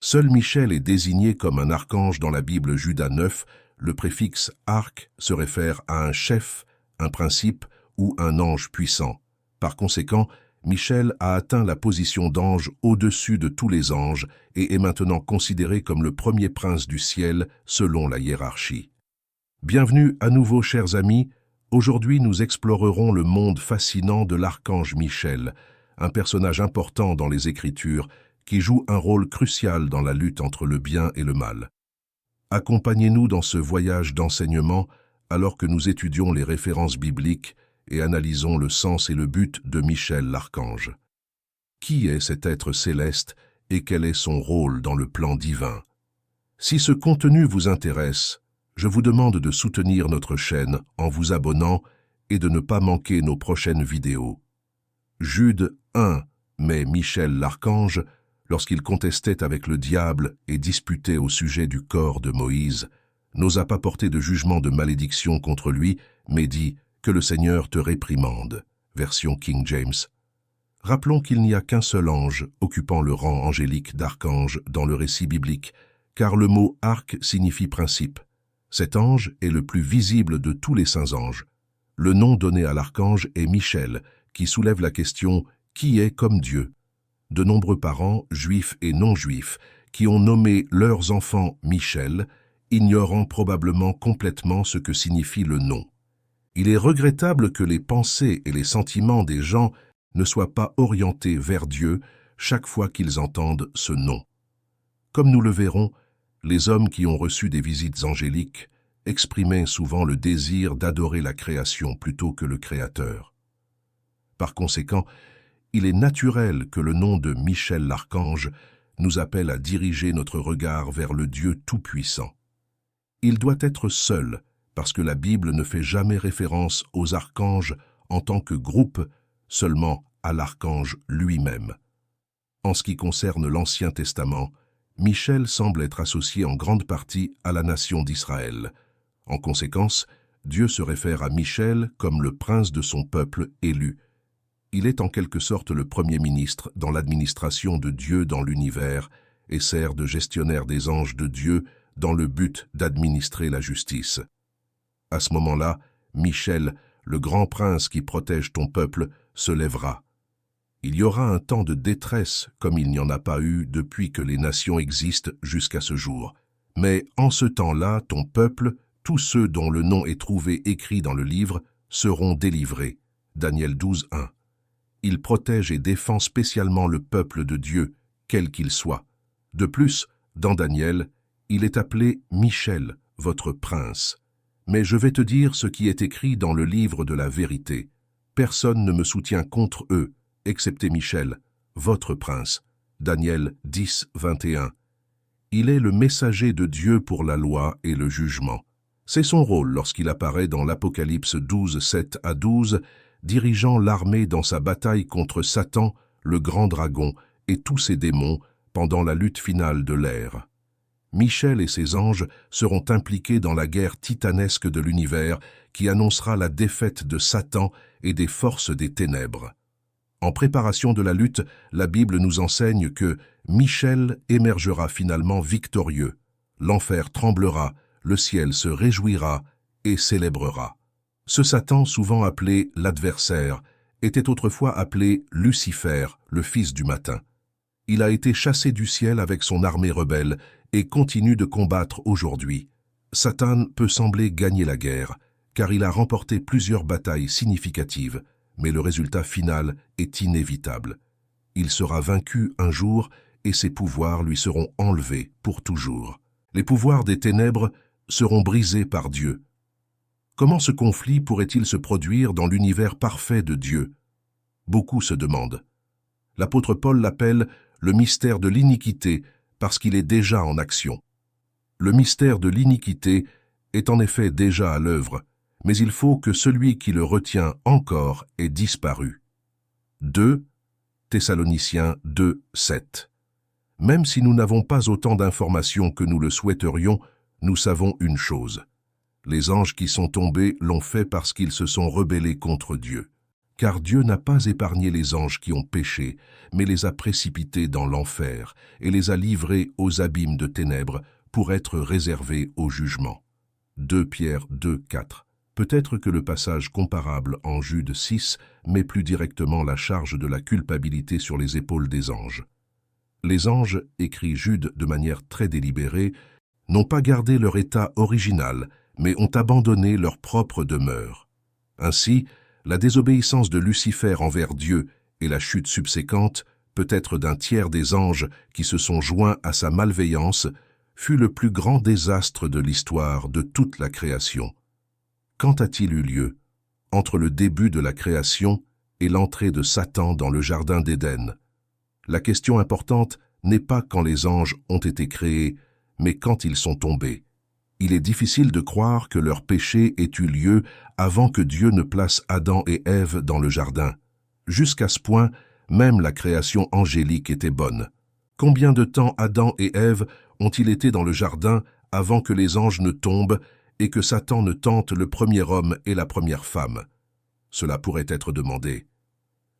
Seul Michel est désigné comme un archange dans la Bible Juda 9. Le préfixe « arc » se réfère à un chef, un principe ou un ange puissant. Par conséquent, Michel a atteint la position d'ange au-dessus de tous les anges et est maintenant considéré comme le premier prince du ciel selon la hiérarchie. Bienvenue à nouveau, chers amis. Aujourd'hui, nous explorerons le monde fascinant de l'archange Michel, un personnage important dans les Écritures qui joue un rôle crucial dans la lutte entre le bien et le mal. Accompagnez-nous dans ce voyage d'enseignement alors que nous étudions les références bibliques et analysons le sens et le but de Michel l'archange. Qui est cet être céleste et quel est son rôle dans le plan divin? Si ce contenu vous intéresse, je vous demande de soutenir notre chaîne en vous abonnant et de ne pas manquer nos prochaines vidéos. Jude 1 met Michel l'archange lorsqu'il contestait avec le diable et disputait au sujet du corps de Moïse, n'osa pas porter de jugement de malédiction contre lui, mais dit « Que le Seigneur te réprimande » version King James. Rappelons qu'il n'y a qu'un seul ange occupant le rang angélique d'archange dans le récit biblique, car le mot « arc » signifie principe. Cet ange est le plus visible de tous les saints anges. Le nom donné à l'archange est Michel, qui soulève la question « Qui est comme Dieu ?» De nombreux parents, juifs et non-juifs, qui ont nommé leurs enfants Michel, ignorant probablement complètement ce que signifie le nom. Il est regrettable que les pensées et les sentiments des gens ne soient pas orientés vers Dieu chaque fois qu'ils entendent ce nom. Comme nous le verrons, les hommes qui ont reçu des visites angéliques exprimaient souvent le désir d'adorer la création plutôt que le Créateur. Par conséquent, il est naturel que le nom de Michel l'archange nous appelle à diriger notre regard vers le Dieu Tout-Puissant. Il doit être seul, parce que la Bible ne fait jamais référence aux archanges en tant que groupe, seulement à l'archange lui-même. En ce qui concerne l'Ancien Testament, Michel semble être associé en grande partie à la nation d'Israël. En conséquence, Dieu se réfère à Michel comme le prince de son peuple élu. Il est en quelque sorte le premier ministre dans l'administration de Dieu dans l'univers et sert de gestionnaire des anges de Dieu dans le but d'administrer la justice. À ce moment-là, Michel, le grand prince qui protège ton peuple, se lèvera. Il y aura un temps de détresse comme il n'y en a pas eu depuis que les nations existent jusqu'à ce jour. Mais en ce temps-là, ton peuple, tous ceux dont le nom est trouvé écrit dans le livre, seront délivrés. Daniel 12:1. Il protège et défend spécialement le peuple de Dieu, quel qu'il soit. De plus, dans Daniel, il est appelé Michel, votre prince. Mais je vais te dire ce qui est écrit dans le livre de la vérité. Personne ne me soutient contre eux, excepté Michel, votre prince. Daniel 10:21. Il est le messager de Dieu pour la loi et le jugement. C'est son rôle lorsqu'il apparaît dans l'Apocalypse 12:7-12, dirigeant l'armée dans sa bataille contre Satan, le grand dragon, et tous ses démons pendant la lutte finale de l'ère. Michel et ses anges seront impliqués dans la guerre titanesque de l'univers qui annoncera la défaite de Satan et des forces des ténèbres. En préparation de la lutte, la Bible nous enseigne que Michel émergera finalement victorieux. L'enfer tremblera, le ciel se réjouira et célébrera. Ce Satan, souvent appelé l'adversaire, était autrefois appelé Lucifer, le fils du matin. Il a été chassé du ciel avec son armée rebelle et continue de combattre aujourd'hui. Satan peut sembler gagner la guerre, car il a remporté plusieurs batailles significatives, mais le résultat final est inévitable. Il sera vaincu un jour et ses pouvoirs lui seront enlevés pour toujours. Les pouvoirs des ténèbres seront brisés par Dieu. Comment ce conflit pourrait-il se produire dans l'univers parfait de Dieu? Beaucoup se demandent. L'apôtre Paul l'appelle le mystère de l'iniquité parce qu'il est déjà en action. Le mystère de l'iniquité est en effet déjà à l'œuvre, mais il faut que celui qui le retient encore ait disparu. 2 Thessaloniciens 2:7. Même si nous n'avons pas autant d'informations que nous le souhaiterions, nous savons une chose. Les anges qui sont tombés l'ont fait parce qu'ils se sont rebellés contre Dieu. car Dieu n'a pas épargné les anges qui ont péché, mais les a précipités dans l'enfer et les a livrés aux abîmes de ténèbres pour être réservés au jugement. 2 Pierre 2, 4. Peut-être que le passage comparable en Jude 6 met plus directement la charge de la culpabilité sur les épaules des anges. Les anges, écrit Jude de manière très délibérée, n'ont pas gardé leur état original, mais ont abandonné leur propre demeure. Ainsi, la désobéissance de Lucifer envers Dieu et la chute subséquente, peut-être d'un tiers des anges qui se sont joints à sa malveillance, fut le plus grand désastre de l'histoire de toute la création. Quand a-t-il eu lieu? Entre le début de la création et l'entrée de Satan dans le jardin d'Éden. La question importante n'est pas quand les anges ont été créés, mais quand ils sont tombés. Il est difficile de croire que leur péché ait eu lieu avant que Dieu ne place Adam et Ève dans le jardin. Jusqu'à ce point, même la création angélique était bonne. Combien de temps Adam et Ève ont-ils été dans le jardin avant que les anges ne tombent et que Satan ne tente le premier homme et la première femme? Cela pourrait être demandé.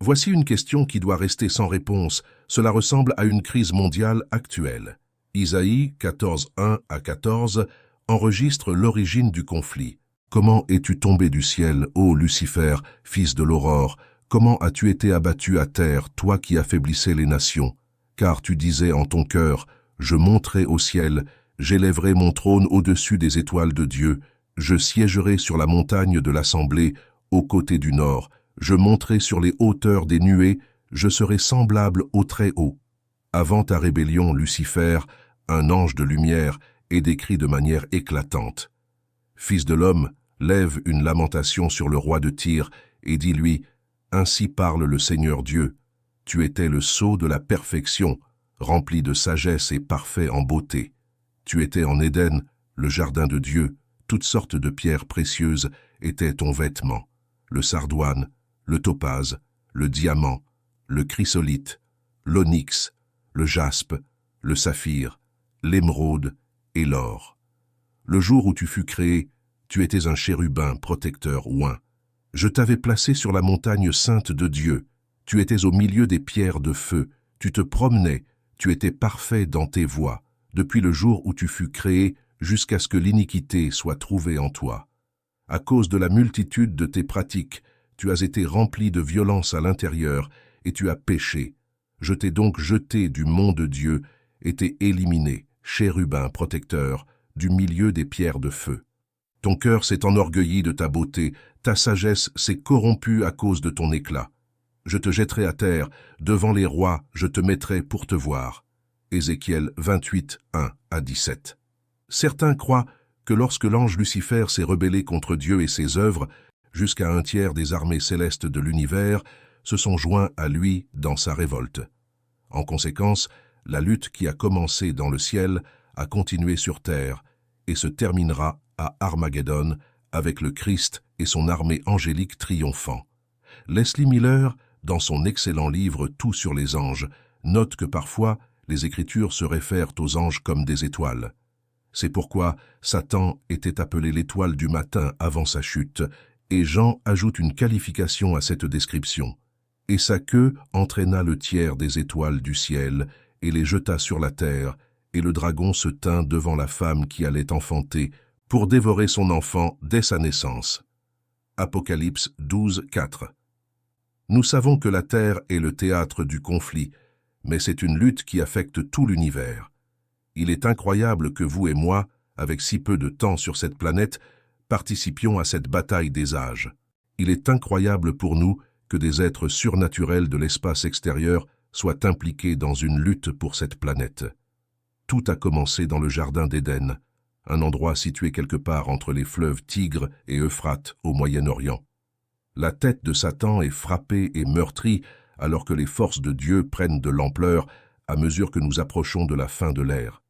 Voici une question qui doit rester sans réponse. Cela ressemble à une crise mondiale actuelle. Isaïe 14, 1 à 14 enregistre l'origine du conflit. Comment es-tu tombé du ciel, ô Lucifer, fils de l'aurore? Comment as-tu été abattu à terre, toi qui affaiblissais les nations? Car tu disais en ton cœur, je monterai au ciel, j'élèverai mon trône au-dessus des étoiles de Dieu, je siégerai sur la montagne de l'assemblée, au côté du nord, je monterai sur les hauteurs des nuées, je serai semblable au Très-Haut. Avant ta rébellion, Lucifer, un ange de lumière, est décrit de manière éclatante. Fils de l'homme, lève une lamentation sur le roi de Tyr et dis-lui, ainsi parle le Seigneur Dieu, tu étais le sceau de la perfection, rempli de sagesse et parfait en beauté. Tu étais en Éden, le jardin de Dieu, toutes sortes de pierres précieuses étaient ton vêtement, le sardoine, le topaze, le diamant, le chrysolite, l'onyx, le jaspe, le saphir, l'émeraude et l'or. Le jour où tu fus créé, tu étais un chérubin protecteur oint. Je t'avais placé sur la montagne sainte de Dieu. Tu étais au milieu des pierres de feu. Tu te promenais, tu étais parfait dans tes voies, depuis le jour où tu fus créé jusqu'à ce que l'iniquité soit trouvée en toi. À cause de la multitude de tes pratiques, tu as été rempli de violence à l'intérieur et tu as péché. Je t'ai donc jeté du mont de Dieu et t'ai éliminé, chérubin protecteur, du milieu des pierres de feu. Ton cœur s'est enorgueilli de ta beauté, ta sagesse s'est corrompue à cause de ton éclat. Je te jetterai à terre, devant les rois, je te mettrai pour te voir. Ézéchiel 28, 1 à 17. Certains croient que lorsque l'ange Lucifer s'est rebellé contre Dieu et ses œuvres, jusqu'à un tiers des armées célestes de l'univers se sont joints à lui dans sa révolte. En conséquence, la lutte qui a commencé dans le ciel a continué sur terre et se terminera à Armageddon avec le Christ et son armée angélique triomphant. Leslie Miller, dans son excellent livre Tout sur les anges, note que parfois les Écritures se réfèrent aux anges comme des étoiles. C'est pourquoi Satan était appelé l'étoile du matin avant sa chute, et Jean ajoute une qualification à cette description. Et sa queue entraîna le tiers des étoiles du ciel et les jeta sur la terre, et le dragon se tint devant la femme qui allait enfanter pour dévorer son enfant dès sa naissance. Apocalypse 12, 4. Nous savons que la terre est le théâtre du conflit, mais c'est une lutte qui affecte tout l'univers. Il est incroyable que vous et moi, avec si peu de temps sur cette planète, participions à cette bataille des âges. Il est incroyable pour nous que des êtres surnaturels de l'espace extérieur soient impliqués dans une lutte pour cette planète. Tout a commencé dans le jardin d'Éden, un endroit situé quelque part entre les fleuves Tigre et Euphrate au Moyen-Orient. La tête de Satan est frappée et meurtrie alors que les forces de Dieu prennent de l'ampleur à mesure que nous approchons de la fin de l'ère.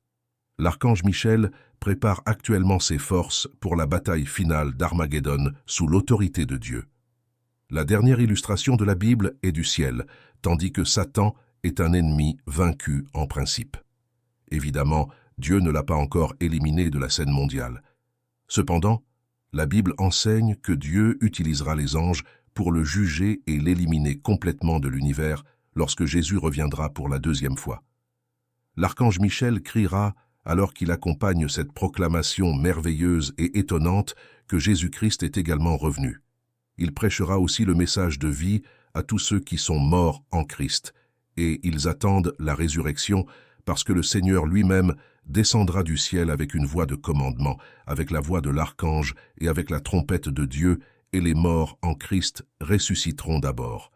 L'archange Michel prépare actuellement ses forces pour la bataille finale d'Armageddon sous l'autorité de Dieu. La dernière illustration de la Bible est du ciel, tandis que Satan est un ennemi vaincu en principe. Évidemment, Dieu ne l'a pas encore éliminé de la scène mondiale. Cependant, la Bible enseigne que Dieu utilisera les anges pour le juger et l'éliminer complètement de l'univers lorsque Jésus reviendra pour la deuxième fois. L'archange Michel criera alors qu'il accompagne cette proclamation merveilleuse et étonnante que Jésus-Christ est également revenu. Il prêchera aussi le message de vie à tous ceux qui sont morts en Christ, et ils attendent la résurrection parce que le Seigneur lui-même descendra du ciel avec une voix de commandement, avec la voix de l'archange et avec la trompette de Dieu, et les morts en Christ ressusciteront d'abord.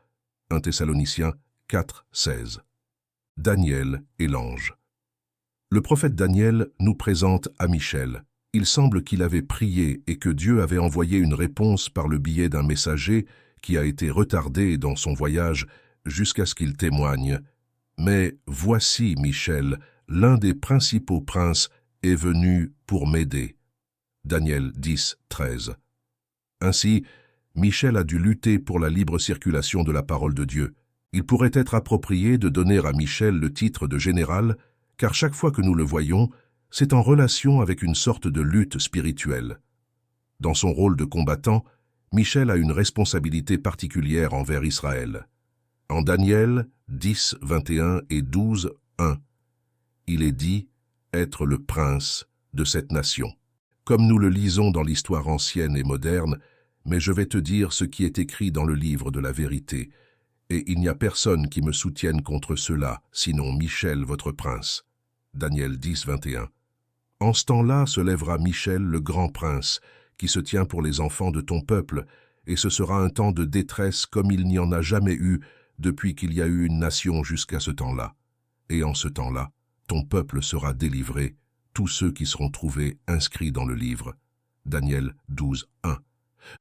1 Thessaloniciens 4, 16. Daniel et l'ange. Le prophète Daniel nous présente à Michel. Il semble qu'il avait prié et que Dieu avait envoyé une réponse par le biais d'un messager qui a été retardé dans son voyage jusqu'à ce qu'il témoigne. Mais voici, Michel, l'un des principaux princes est venu pour m'aider. Daniel 10, 13. Ainsi, Michel a dû lutter pour la libre circulation de la parole de Dieu. Il pourrait être approprié de donner à Michel le titre de général, car chaque fois que nous le voyons, c'est en relation avec une sorte de lutte spirituelle. Dans son rôle de combattant, Michel a une responsabilité particulière envers Israël. En Daniel 10, 21 et 12, 1, il est dit être le prince de cette nation. Comme nous le lisons dans l'histoire ancienne et moderne, mais je vais te dire ce qui est écrit dans le livre de la vérité, et il n'y a personne qui me soutienne contre cela, sinon Michel, votre prince. Daniel 10, 21. En ce temps-là se lèvera Michel, le grand prince, qui se tient pour les enfants de ton peuple, et ce sera un temps de détresse comme il n'y en a jamais eu depuis qu'il y a eu une nation jusqu'à ce temps-là. Et en ce temps-là, ton peuple sera délivré, tous ceux qui seront trouvés inscrits dans le livre. Daniel 12, 1.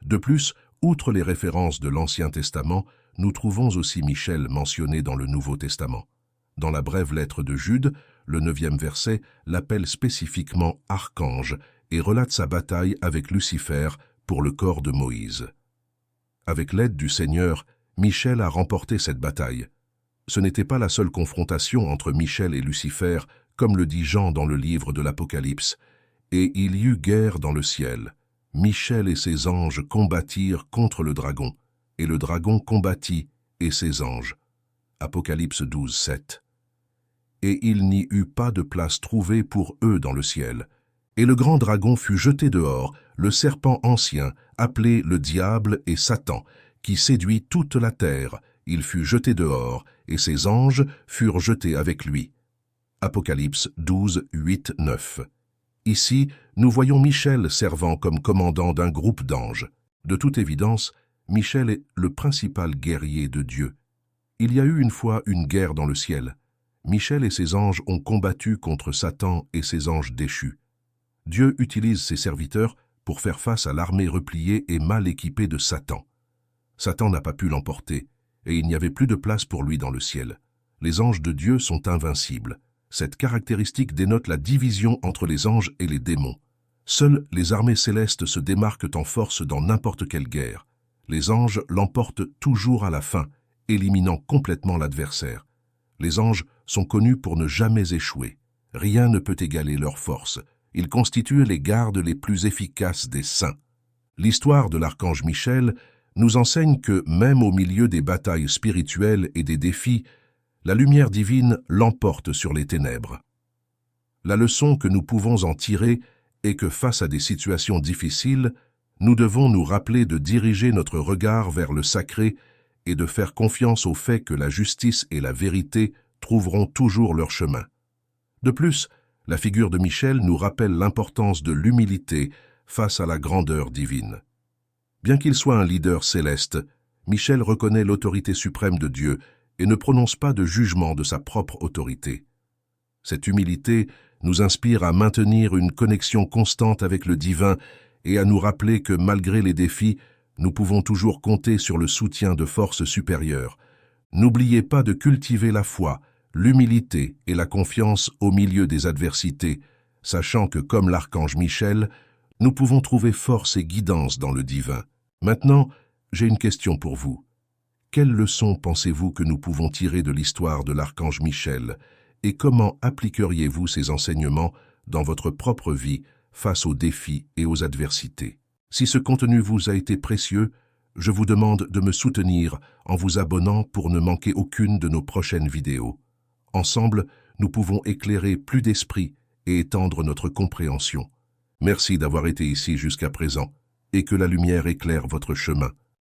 De plus, outre les références de l'Ancien Testament, nous trouvons aussi Michel mentionné dans le Nouveau Testament. Dans la brève lettre de Jude, le 9e verset l'appelle spécifiquement archange et relate sa bataille avec Lucifer pour le corps de Moïse. Avec l'aide du Seigneur, Michel a remporté cette bataille. Ce n'était pas la seule confrontation entre Michel et Lucifer, comme le dit Jean dans le livre de l'Apocalypse. Et il y eut guerre dans le ciel. Michel et ses anges combattirent contre le dragon, et le dragon combattit et ses anges. Apocalypse 12, 7. Et il n'y eut pas de place trouvée pour eux dans le ciel. Et le grand dragon fut jeté dehors, le serpent ancien, appelé le diable et Satan, qui séduit toute la terre. Il fut jeté dehors, et ses anges furent jetés avec lui. Apocalypse 12, 8, 9. Ici, nous voyons Michel servant comme commandant d'un groupe d'anges. De toute évidence, Michel est le principal guerrier de Dieu. Il y a eu une fois une guerre dans le ciel. Michel et ses anges ont combattu contre Satan et ses anges déchus. Dieu utilise ses serviteurs pour faire face à l'armée repliée et mal équipée de Satan. Satan n'a pas pu l'emporter, et il n'y avait plus de place pour lui dans le ciel. Les anges de Dieu sont invincibles. Cette caractéristique dénote la division entre les anges et les démons. Seules les armées célestes se démarquent en force dans n'importe quelle guerre. Les anges l'emportent toujours à la fin, éliminant complètement l'adversaire. Les anges sont connus pour ne jamais échouer. Rien ne peut égaler leur force. Ils constituent les gardes les plus efficaces des saints. L'histoire de l'archange Michel nous enseigne que, même au milieu des batailles spirituelles et des défis, la lumière divine l'emporte sur les ténèbres. La leçon que nous pouvons en tirer est que face à des situations difficiles, nous devons nous rappeler de diriger notre regard vers le sacré et de faire confiance au fait que la justice et la vérité trouveront toujours leur chemin. De plus, la figure de Michel nous rappelle l'importance de l'humilité face à la grandeur divine. Bien qu'il soit un leader céleste, Michel reconnaît l'autorité suprême de Dieu et ne prononce pas de jugement de sa propre autorité. Cette humilité nous inspire à maintenir une connexion constante avec le divin et à nous rappeler que malgré les défis, nous pouvons toujours compter sur le soutien de forces supérieures. N'oubliez pas de cultiver la foi, l'humilité et la confiance au milieu des adversités, sachant que comme l'archange Michel, nous pouvons trouver force et guidance dans le divin. Maintenant, j'ai une question pour vous. Quelles leçons pensez-vous que nous pouvons tirer de l'histoire de l'archange Michel et comment appliqueriez-vous ces enseignements dans votre propre vie face aux défis et aux adversités? Si ce contenu vous a été précieux, je vous demande de me soutenir en vous abonnant pour ne manquer aucune de nos prochaines vidéos. Ensemble, nous pouvons éclairer plus d'esprits et étendre notre compréhension. Merci d'avoir été ici jusqu'à présent et que la lumière éclaire votre chemin.